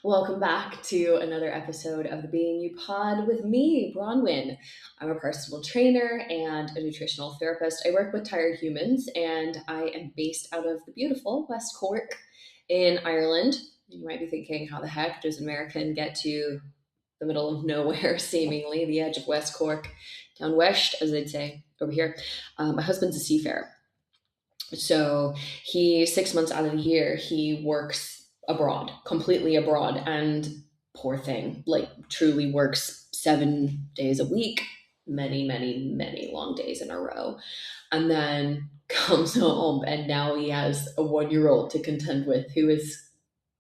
Welcome back to another episode of the Being You Pod with me, Bronwyn. I'm a personal trainer and a nutritional therapist. I work with tired humans and I am based out of the beautiful West Cork in Ireland. You might be thinking, how the heck does an American get to the middle of nowhere, seemingly, the edge of West Cork, down west, as they'd say over here? My husband's a seafarer. So 6 months out of the year, he works abroad, completely abroad. And poor thing, like truly works 7 days a week, many, many, many long days in a row. And then comes home and now he has a 1-year-old to contend with who is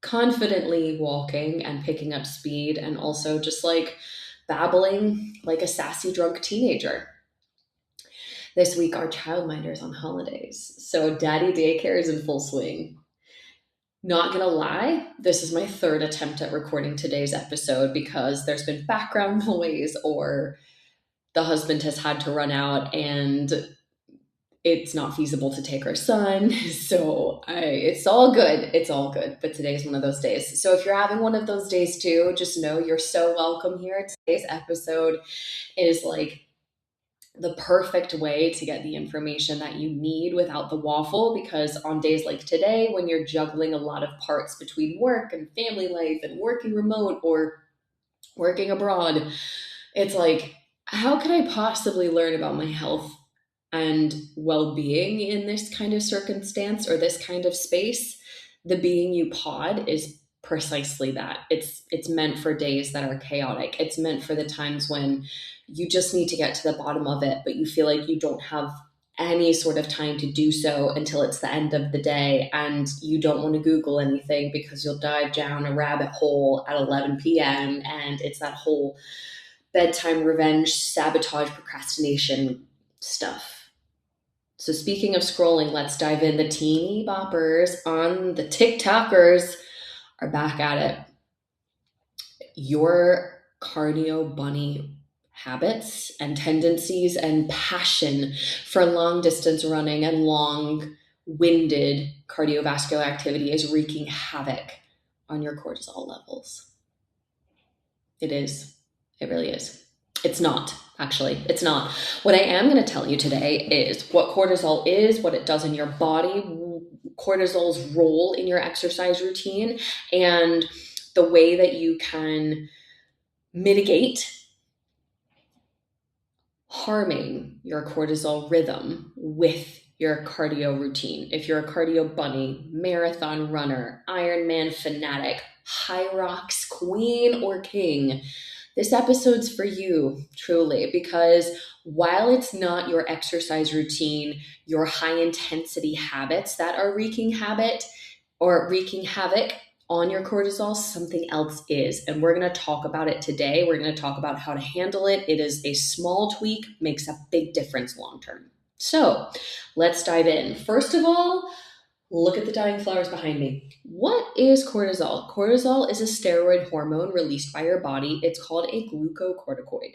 confidently walking and picking up speed and also just like babbling like a sassy drunk teenager. This week, our childminder's on holidays, so daddy daycare is in full swing. Not gonna lie, this is my third attempt at recording today's episode because there's been background noise or the husband has had to run out and it's not feasible to take our son. So it's all good. It's all good. But today's one of those days. So if you're having one of those days too, just know you're so welcome here. Today's episode is like the perfect way to get the information that you need without the waffle, because on days like today, when you're juggling a lot of parts between work and family life and working remote or working abroad, it's like, how could I possibly learn about my health and well-being in this kind of circumstance or this kind of space? The Being You Pod is precisely that. It's meant for days that are chaotic. It's meant for the times when you just need to get to the bottom of it, but you feel like you don't have any sort of time to do so until it's the end of the day and you don't want to Google anything because you'll dive down a rabbit hole at 11 p.m. and it's that whole bedtime revenge, sabotage, procrastination stuff. So speaking of scrolling, let's dive in. The teeny boppers on the TikTokers are back at it. Your cardio bunny habits and tendencies and passion for long distance running and long winded cardiovascular activity is wreaking havoc on your cortisol levels. It is. It really is. It's not, actually. It's not. What I am going to tell you today is what cortisol is, what it does in your body, cortisol's role in your exercise routine, and the way that you can mitigate harming your cortisol rhythm with your cardio routine. If you're a cardio bunny, marathon runner, Ironman fanatic, high rocks queen or king, this episode's for you, truly, because while it's not your exercise routine, your high intensity habits that are wreaking havoc on your cortisol, something else is. And we're going to talk about it today. We're going to talk about how to handle it. It is a small tweak, makes a big difference long term. So let's dive in. First of all, look at the dying flowers behind me. What is cortisol? Cortisol is a steroid hormone released by your body. It's called a glucocorticoid.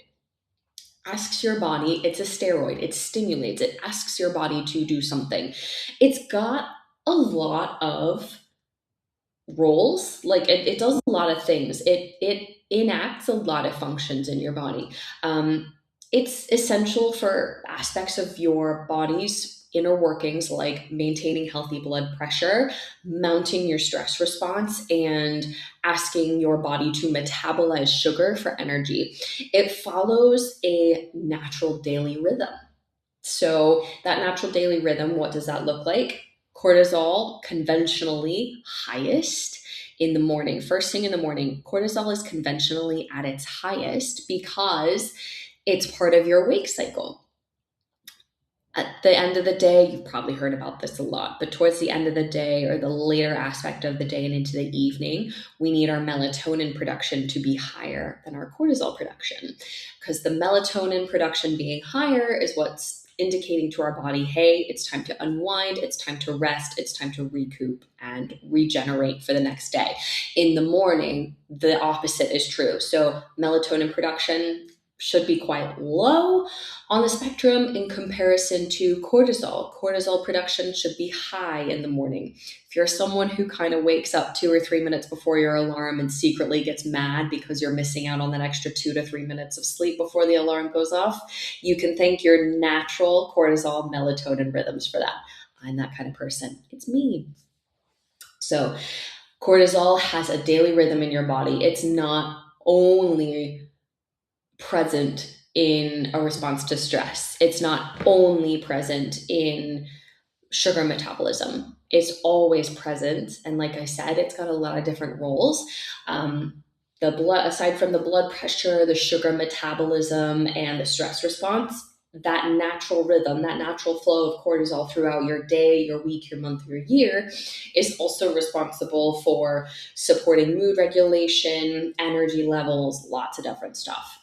Asks your body, it's a steroid, it stimulates, it asks your body to do something. It's got a lot of roles, like it does a lot of things. It enacts a lot of functions in your body. It's essential for aspects of your body's inner workings, like maintaining healthy blood pressure, mounting your stress response, and asking your body to metabolize sugar for energy. It follows a natural daily rhythm. So that natural daily rhythm, what does that look like? Cortisol conventionally highest in the morning. First thing in the morning, cortisol is conventionally at its highest because it's part of your wake cycle. At the end of the day, you've probably heard about this a lot, but towards the end of the day or the later aspect of the day and into the evening, we need our melatonin production to be higher than our cortisol production, because the melatonin production being higher is what's indicating to our body, hey, it's time to unwind, it's time to rest, it's time to recoup and regenerate for the next day. In the morning, the opposite is true. So melatonin production should be quite low on the spectrum in comparison to cortisol. Cortisol production should be high in the morning. If you're someone who kind of wakes up 2 or 3 minutes before your alarm and secretly gets mad because you're missing out on that extra 2 to 3 minutes of sleep before the alarm goes off, you can thank your natural cortisol melatonin rhythms for that. I'm that kind of person. It's me. So cortisol has a daily rhythm in your body. It's not only present in a response to stress. It's not only present in sugar metabolism. It's always present. And like I said, it's got a lot of different roles. The blood, aside from the blood pressure, the sugar metabolism, and the stress response, that natural rhythm, that natural flow of cortisol throughout your day, your week, your month, your year is also responsible for supporting mood regulation, energy levels, lots of different stuff.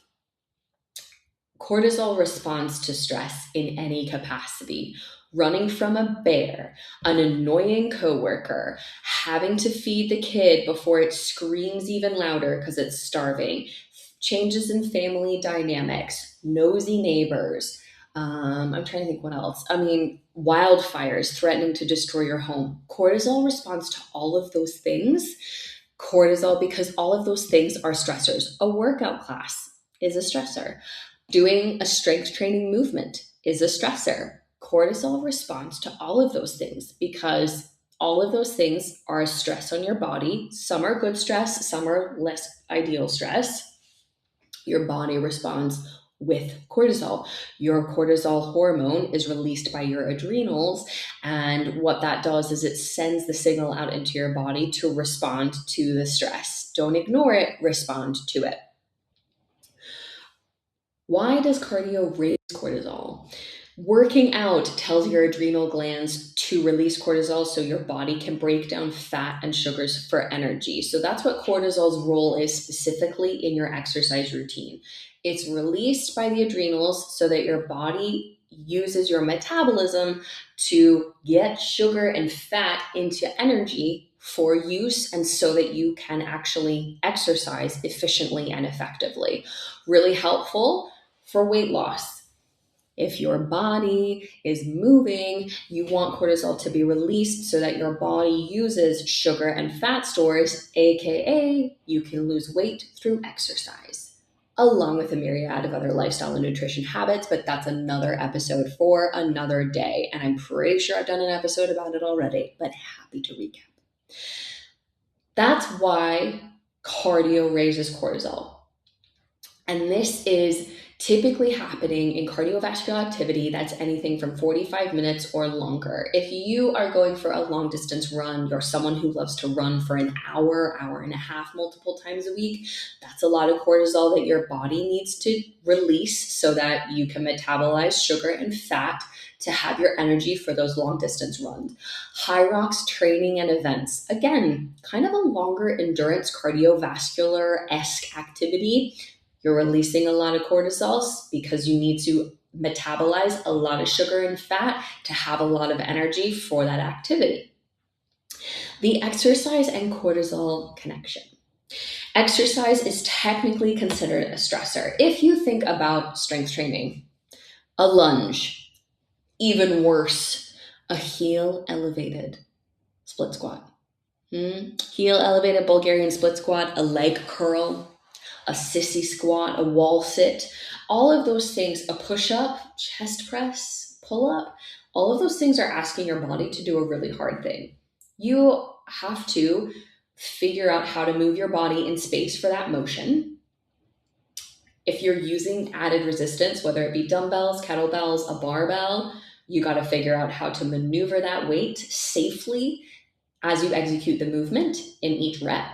Cortisol responds to stress in any capacity. Running from a bear, an annoying coworker, having to feed the kid before it screams even louder because it's starving, changes in family dynamics, nosy neighbors. I'm trying to think what else. Wildfires threatening to destroy your home. Cortisol responds to all of those things. Cortisol, because all of those things are stressors. A workout class is a stressor. Doing a strength training movement is a stressor. Cortisol responds to all of those things because all of those things are a stress on your body. Some are good stress, some are less ideal stress. Your body responds with cortisol. Your cortisol hormone is released by your adrenals, and what that does is it sends the signal out into your body to respond to the stress. Don't ignore it, respond to it. Why does cardio raise cortisol? Working out tells your adrenal glands to release cortisol so your body can break down fat and sugars for energy. So that's what cortisol's role is specifically in your exercise routine. It's released by the adrenals so that your body uses your metabolism to get sugar and fat into energy for use and so that you can actually exercise efficiently and effectively. Really helpful for weight loss. If your body is moving, you want cortisol to be released so that your body uses sugar and fat stores, aka you can lose weight through exercise, along with a myriad of other lifestyle and nutrition habits, but that's another episode for another day. And I'm pretty sure I've done an episode about it already, but happy to recap. That's why cardio raises cortisol. And this is typically happening in cardiovascular activity that's anything from 45 minutes or longer. If you are going for a long distance run, you're someone who loves to run for an hour, hour and a half, multiple times a week, that's a lot of cortisol that your body needs to release so that you can metabolize sugar and fat to have your energy for those long distance runs. High rocks training and events, again, kind of a longer endurance cardiovascular-esque activity. You're releasing a lot of cortisols because you need to metabolize a lot of sugar and fat to have a lot of energy for that activity. The exercise and cortisol connection. Exercise is technically considered a stressor. If you think about strength training, a lunge, even worse, a heel elevated split squat. Heel elevated Bulgarian split squat, a leg curl, a sissy squat, a wall sit, all of those things, a push-up, chest press, pull-up, all of those things are asking your body to do a really hard thing. You have to figure out how to move your body in space for that motion. If you're using added resistance, whether it be dumbbells, kettlebells, a barbell, you got to figure out how to maneuver that weight safely as you execute the movement in each rep.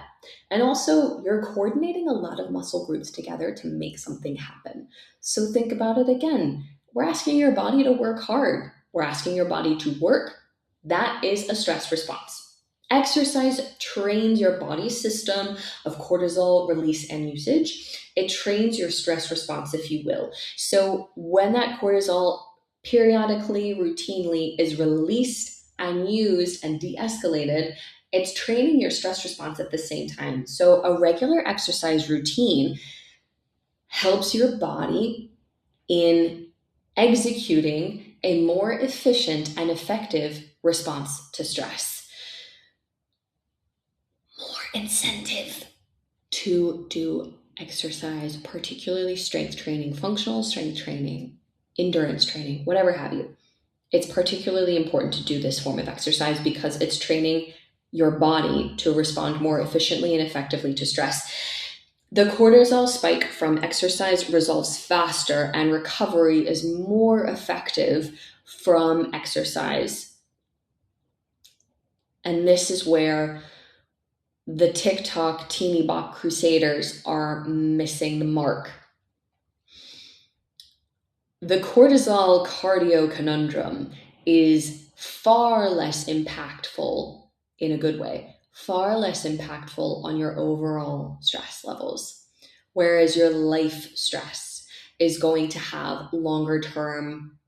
And also, you're coordinating a lot of muscle groups together to make something happen. So think about it again. We're asking your body to work hard. We're asking your body to work. That is a stress response. Exercise trains your body system of cortisol release and usage. It trains your stress response, if you will. So when that cortisol periodically, routinely is released and used and de-escalated, it's training your stress response at the same time. So a regular exercise routine helps your body in executing a more efficient and effective response to stress. More incentive to do exercise, particularly strength training, functional strength training, endurance training, whatever have you. It's particularly important to do this form of exercise because it's training your body to respond more efficiently and effectively to stress. The cortisol spike from exercise resolves faster, and recovery is more effective from exercise. And this is where the TikTok teeny bop crusaders are missing the mark. The cortisol cardio conundrum is far less impactful, in a good way, far less impactful on your overall stress levels. Whereas your life stress is going to have longer term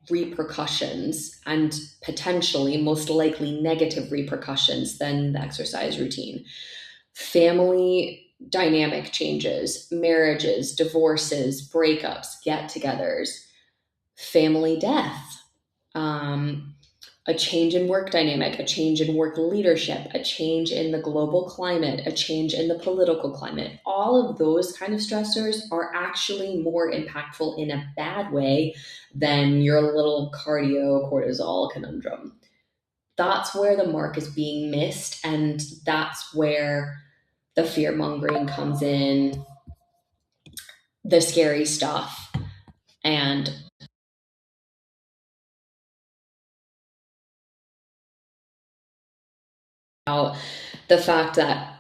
repercussions and potentially, most likely, negative repercussions than the exercise routine. Family dynamic changes, marriages, divorces, breakups, get-togethers, family death, a change in work dynamic, a change in work leadership, a change in the global climate, a change in the political climate. All of those kind of stressors are actually more impactful in a bad way than your little cardio cortisol conundrum. That's where the mark is being missed, and that's where the fear mongering comes in, the scary stuff, and the fact that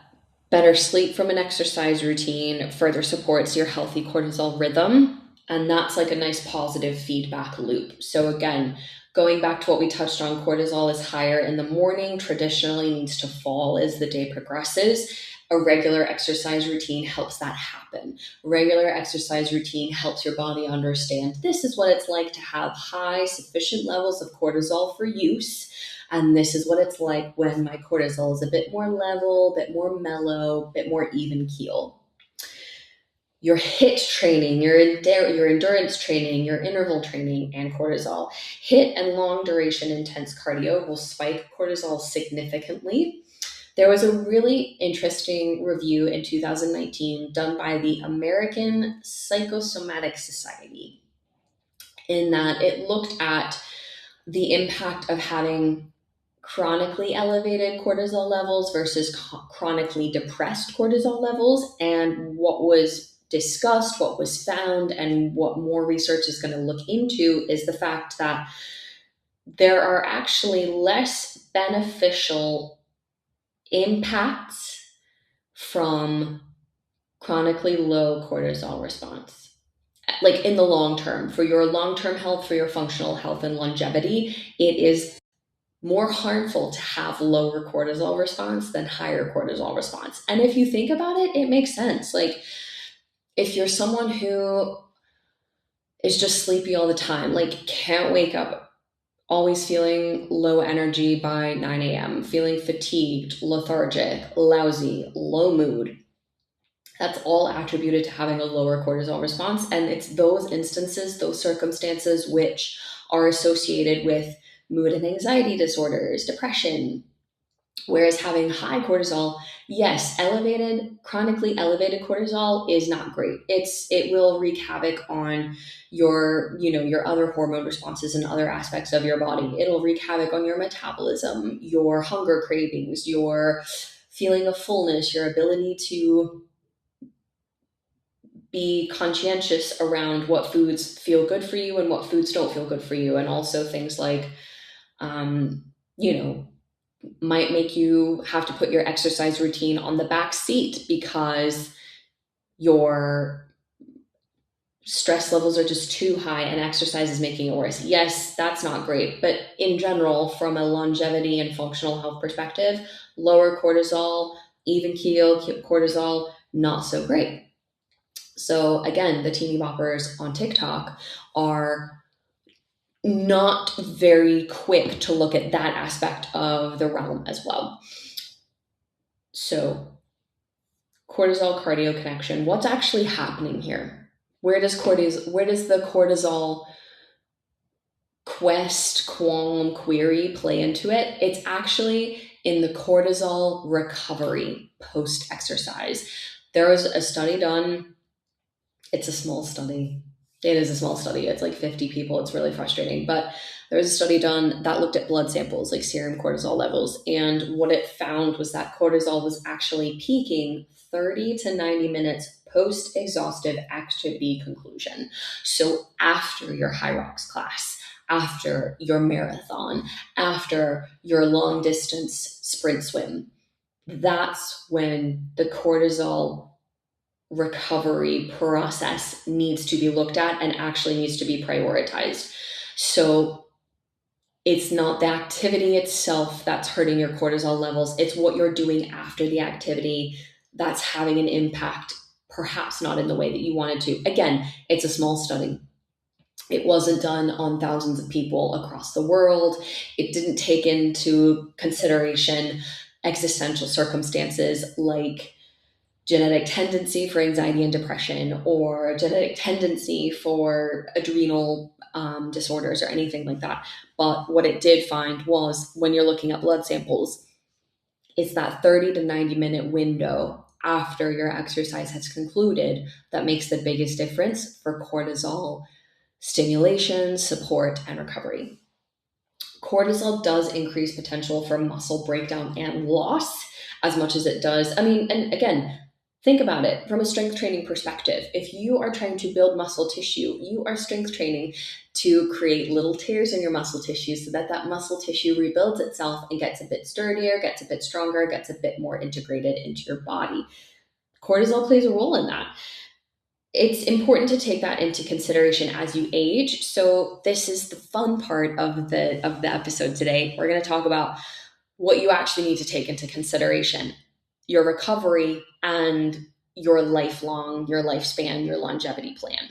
better sleep from an exercise routine further supports your healthy cortisol rhythm. And that's like a nice positive feedback loop. So, again, going back to what we touched on, cortisol is higher in the morning, traditionally needs to fall as the day progresses. A regular exercise routine helps that happen. Regular exercise routine helps your body understand this is what it's like to have high, sufficient levels of cortisol for use. And this is what it's like when my cortisol is a bit more level, a bit more mellow, a bit more even keel. Your HIIT training, your endurance training, your interval training, and cortisol. HIIT and long duration intense cardio will spike cortisol significantly. There was a really interesting review in 2019 done by the American Psychosomatic Society, in that it looked at the impact of having chronically elevated cortisol levels versus chronically depressed cortisol levels. And what was discussed, what was found, and what more research is going to look into is the fact that there are actually less beneficial impacts from chronically low cortisol response. Like in the long term, for your long-term health, for your functional health and longevity, it is more harmful to have lower cortisol response than higher cortisol response. And if you think about it, it makes sense. Like if you're someone who is just sleepy all the time, like can't wake up, always feeling low energy by 9 a.m., feeling fatigued, lethargic, lousy, low mood, that's all attributed to having a lower cortisol response. And it's those instances, those circumstances, which are associated with mood and anxiety disorders, depression. Whereas having high cortisol, yes, chronically elevated cortisol is not great. It will wreak havoc on your other hormone responses and other aspects of your body. It'll wreak havoc on your metabolism, your hunger cravings, your feeling of fullness, your ability to be conscientious around what foods feel good for you and what foods don't feel good for you. And also things like, you know, might make you have to put your exercise routine on the back seat because your stress levels are just too high and exercise is making it worse. Yes, that's not great. But in general, from a longevity and functional health perspective, lower cortisol, even keel cortisol, not so great. So again, the teeny boppers on TikTok are not very quick to look at that aspect of the realm as well. So cortisol cardio connection. What's actually happening here? Where does the cortisol query play into it? It's actually in the cortisol recovery post-exercise. There was a study done. It's a small study. It is a small study. It's like 50 people. It's really frustrating. But there was a study done that looked at blood samples, like serum cortisol levels. And what it found was that cortisol was actually peaking 30 to 90 minutes post-exhaustive activity conclusion. So after your high rocks class, after your marathon, after your long distance sprint swim, that's when the cortisol recovery process needs to be looked at and actually needs to be prioritized. So it's not the activity itself that's hurting your cortisol levels. It's what you're doing after the activity that's having an impact, perhaps not in the way that you wanted to. Again, it's a small study. It wasn't done on thousands of people across the world. It didn't take into consideration existential circumstances like genetic tendency for anxiety and depression, or genetic tendency for adrenal disorders or anything like that. But what it did find was, when you're looking at blood samples, it's that 30 to 90 minute window after your exercise has concluded that makes the biggest difference for cortisol stimulation, support, and recovery. Cortisol does increase potential for muscle breakdown and loss as much as it does. I mean, and again, think about it from a strength training perspective. If you are trying to build muscle tissue, you are strength training to create little tears in your muscle tissue so that that muscle tissue rebuilds itself and gets a bit sturdier, gets a bit stronger, gets a bit more integrated into your body. Cortisol plays a role in that. It's important to take that into consideration as you age. So this is the fun part of the episode today. We're going to talk about what you actually need to take into consideration: your recovery and your lifelong, your lifespan, your longevity plan.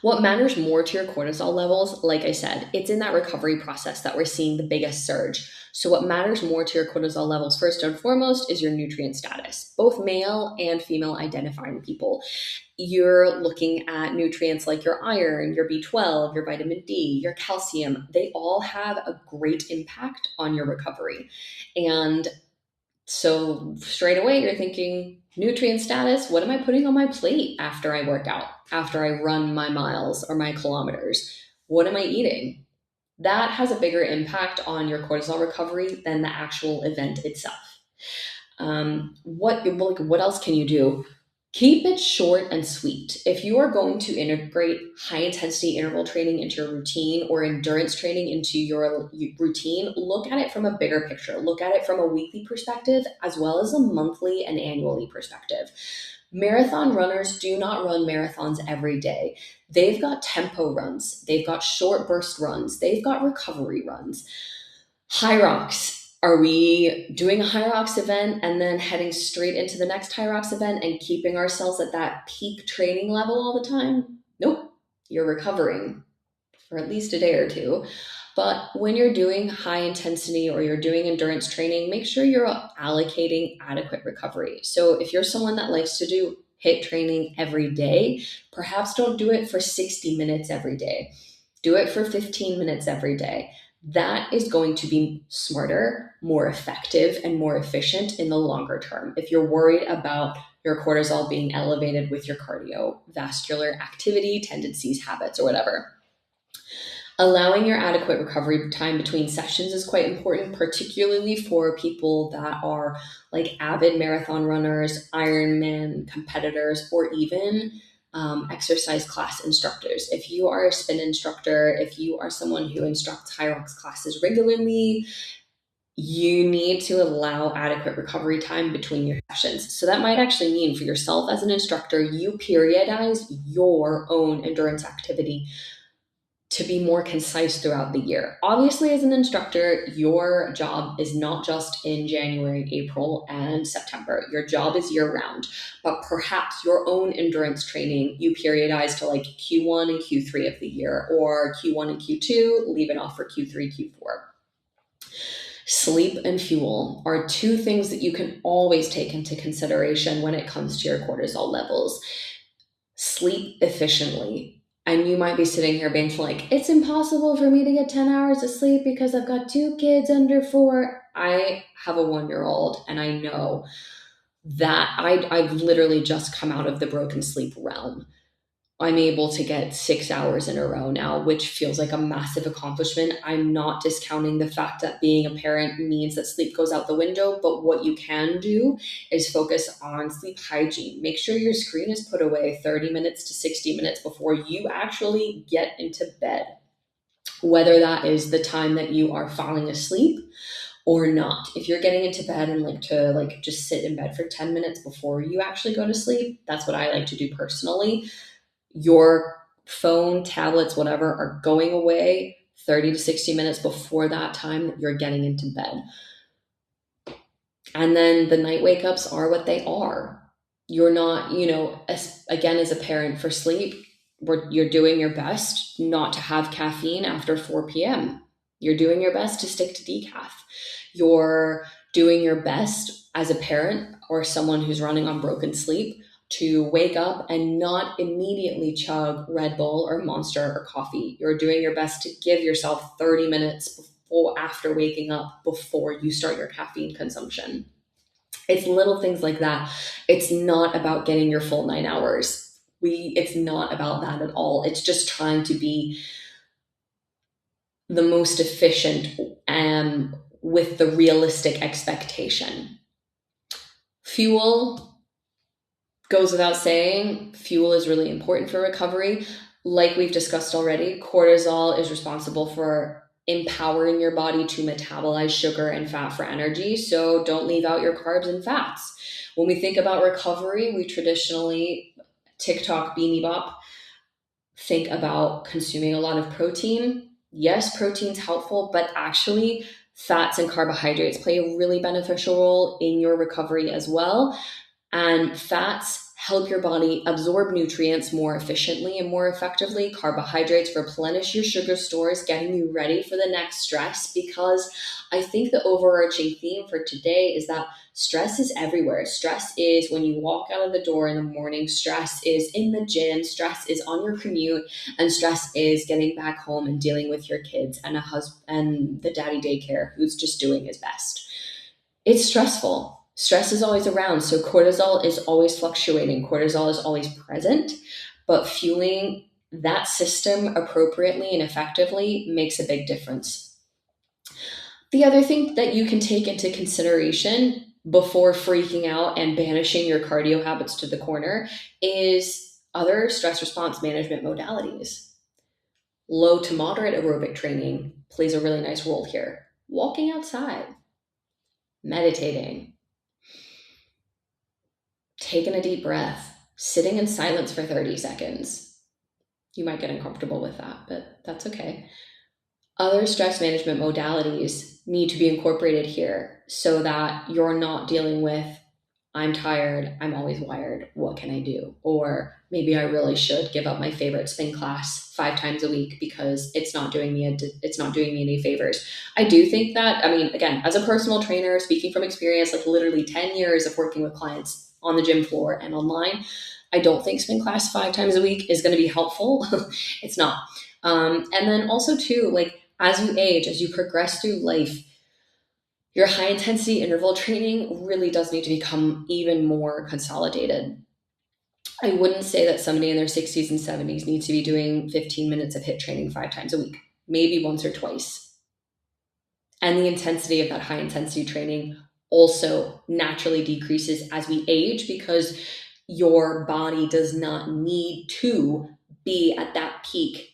What matters more to your cortisol levels, like I said, it's in that recovery process that we're seeing the biggest surge. So what matters more to your cortisol levels, first and foremost, is your nutrient status. Both male and female identifying people, you're looking at nutrients like your iron, your B12, your vitamin D, your calcium. They all have a great impact on your recovery. And so straight away, you're thinking, nutrient status, what am I putting on my plate after I work out, after I run my miles or my kilometers? What am I eating? That has a bigger impact on your cortisol recovery than the actual event itself. What else can you do? Keep it short and sweet. If you are going to integrate high intensity interval training into your routine, or endurance training into your routine, look at it from a bigger picture. Look at it from a weekly perspective as well as a monthly and annually perspective. Marathon runners do not run marathons every day. They've got tempo runs. They've got short burst runs. They've got recovery runs. High rocks. Are we doing a high rocks event and then heading straight into the next high rocks event and keeping ourselves at that peak training level all the time? Nope. You're recovering for at least a day or two. But when you're doing high intensity or you're doing endurance training, make sure you're allocating adequate recovery. So if you're someone that likes to do HIIT training every day, perhaps don't do it for 60 minutes every day. Do it for 15 minutes every day. That is going to be smarter, more effective, and more efficient in the longer term. If you're worried about your cortisol being elevated with your cardiovascular activity, tendencies, habits, or whatever. Allowing your adequate recovery time between sessions is quite important, particularly for people that are like avid marathon runners, Ironman competitors, or even exercise class instructors. If you are a spin instructor, if you are someone who instructs high rocks classes regularly, you need to allow adequate recovery time between your sessions. So that might actually mean, for yourself as an instructor, you periodize your own endurance activity to be more concise throughout the year. Obviously, as an instructor, your job is not just in January, April, and September. Your job is year-round. But perhaps your own endurance training, you periodize to like Q1 and Q3 of the year, or Q1 and Q2, leave it off for Q3, Q4. Sleep and fuel are two things that you can always take into consideration when it comes to your cortisol levels. Sleep efficiently. And you might be sitting here being like, it's impossible for me to get 10 hours of sleep because I've got two kids under 4. I have a 1-year-old, and I know that I've literally just come out of the broken sleep realm. I'm able to get 6 hours in a row now, which feels like a massive accomplishment. I'm not discounting the fact that being a parent means that sleep goes out the window, but what you can do is focus on sleep hygiene. Make sure your screen is put away 30 minutes to 60 minutes before you actually get into bed, whether that is the time that you are falling asleep or not. If you're getting into bed and like to like just sit in bed for 10 minutes before you actually go to sleep, that's what I like to do personally. Your phone, tablets, whatever are going away 30 to 60 minutes before that time that you're getting into bed. And then the night wake ups are what they are. You're not, again, as a parent for sleep, you're doing your best not to have caffeine after 4 p.m. You're doing your best to stick to decaf. You're doing your best as a parent or someone who's running on broken sleep to wake up and not immediately chug Red Bull or Monster or coffee. You're doing your best to give yourself 30 minutes before, after waking up, before you start your caffeine consumption. It's little things like that. It's not about getting your full 9 hours. It's not about that at all. It's just trying to be the most efficient with the realistic expectation. Fuel goes without saying. Fuel is really important for recovery. Like we've discussed already, cortisol is responsible for empowering your body to metabolize sugar and fat for energy. So don't leave out your carbs and fats. When we think about recovery, we traditionally, TikTok, Beanie Bop, think about consuming a lot of protein. Yes, protein's helpful, but actually fats and carbohydrates play a really beneficial role in your recovery as well. And fats help your body absorb nutrients more efficiently and more effectively. Carbohydrates replenish your sugar stores, getting you ready for the next stress. Because I think the overarching theme for today is that stress is everywhere. Stress is when you walk out of the door in the morning, stress is in the gym, stress is on your commute, and stress is getting back home and dealing with your kids and a husband and the daddy daycare who's just doing his best. It's stressful. Stress is always around, so cortisol is always fluctuating. Cortisol is always present, but fueling that system appropriately and effectively makes a big difference. The other thing that you can take into consideration before freaking out and banishing your cardio habits to the corner is other stress response management modalities. Low to moderate aerobic training plays a really nice role here. Walking outside, meditating, taking a deep breath, sitting in silence for 30 seconds. You might get uncomfortable with that, but that's okay. Other stress management modalities need to be incorporated here so that you're not dealing with, I'm tired, I'm always wired, what can I do? Or maybe I really should give up my favorite spin class 5 times a week because it's not doing me any favors. I do think that, again, as a personal trainer, speaking from experience, like literally 10 years of working with clients on the gym floor and online, I don't think spin class 5 times a week is going to be helpful. It's not. And then also too, like as you age, as you progress through life, your high intensity interval training really does need to become even more consolidated. I wouldn't say that somebody in their 60s and 70s needs to be doing 15 minutes of HIIT training 5 times a week, maybe once or twice. And the intensity of that high intensity training also naturally decreases as we age because your body does not need to be at that peak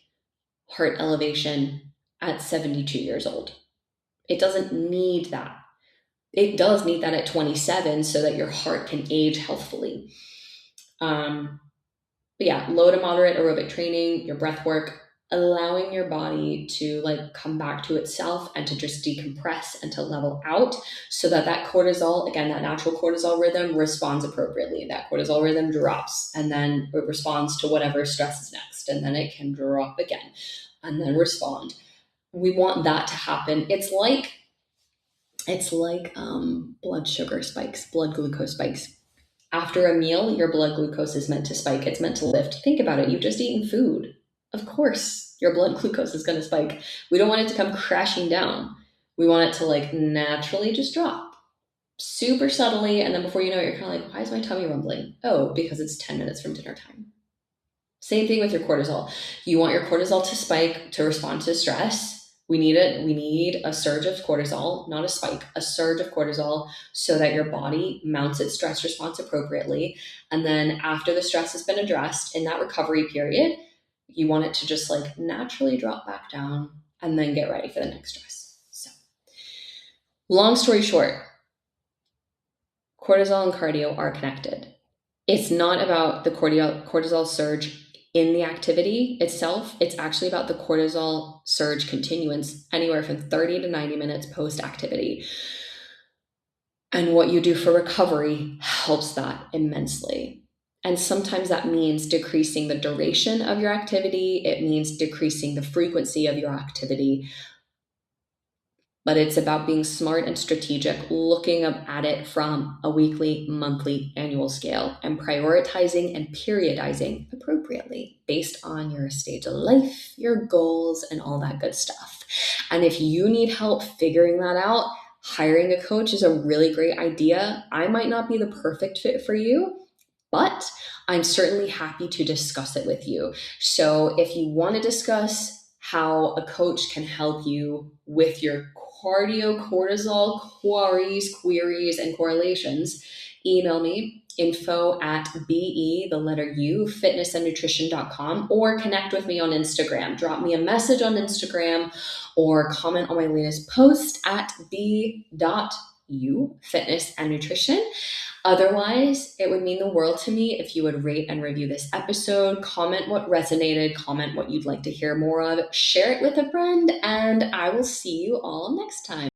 heart elevation at 72 years old. It doesn't need that. It does need that at 27 so that your heart can age healthfully. But yeah, low to moderate aerobic training, your breath work, allowing your body to like come back to itself and to just decompress and to level out so that cortisol, again, that natural cortisol rhythm responds appropriately. That cortisol rhythm drops and then it responds to whatever stress is next. And then it can drop again and then respond. We want that to happen. It's like It's like blood sugar spikes, blood glucose spikes. After a meal, your blood glucose is meant to spike. It's meant to lift. Think about it. You've just eaten food. Of course, your blood glucose is going to spike. We don't want it to come crashing down. We want it to like naturally just drop super subtly. And then before you know it, you're kind of like, why is my tummy rumbling? Oh, because it's 10 minutes from dinner time. Same thing with your cortisol. You want your cortisol to spike to respond to stress. We need it. We need a surge of cortisol, not a spike, a surge of cortisol so that your body mounts its stress response appropriately. And then after the stress has been addressed in that recovery period, you want it to just like naturally drop back down and then get ready for the next stress. So, long story short, cortisol and cardio are connected. It's not about the cortisol surge in the activity itself. It's actually about the cortisol surge continuance anywhere from 30 to 90 minutes post activity. And what you do for recovery helps that immensely. And sometimes that means decreasing the duration of your activity. It means decreasing the frequency of your activity. But it's about being smart and strategic, looking at it from a weekly, monthly, annual scale, and prioritizing and periodizing appropriately based on your stage of life, your goals, and all that good stuff. And if you need help figuring that out, hiring a coach is a really great idea. I might not be the perfect fit for you, but I'm certainly happy to discuss it with you. So if you want to discuss how a coach can help you with your cardio cortisol queries, and correlations, email me info@be, the letter U, fitnessandnutrition.com, or connect with me on Instagram. Drop me a message on Instagram or comment on my latest post at b.u, fitness and nutrition. Otherwise, it would mean the world to me if you would rate and review this episode, comment what resonated, comment what you'd like to hear more of, share it with a friend, and I will see you all next time.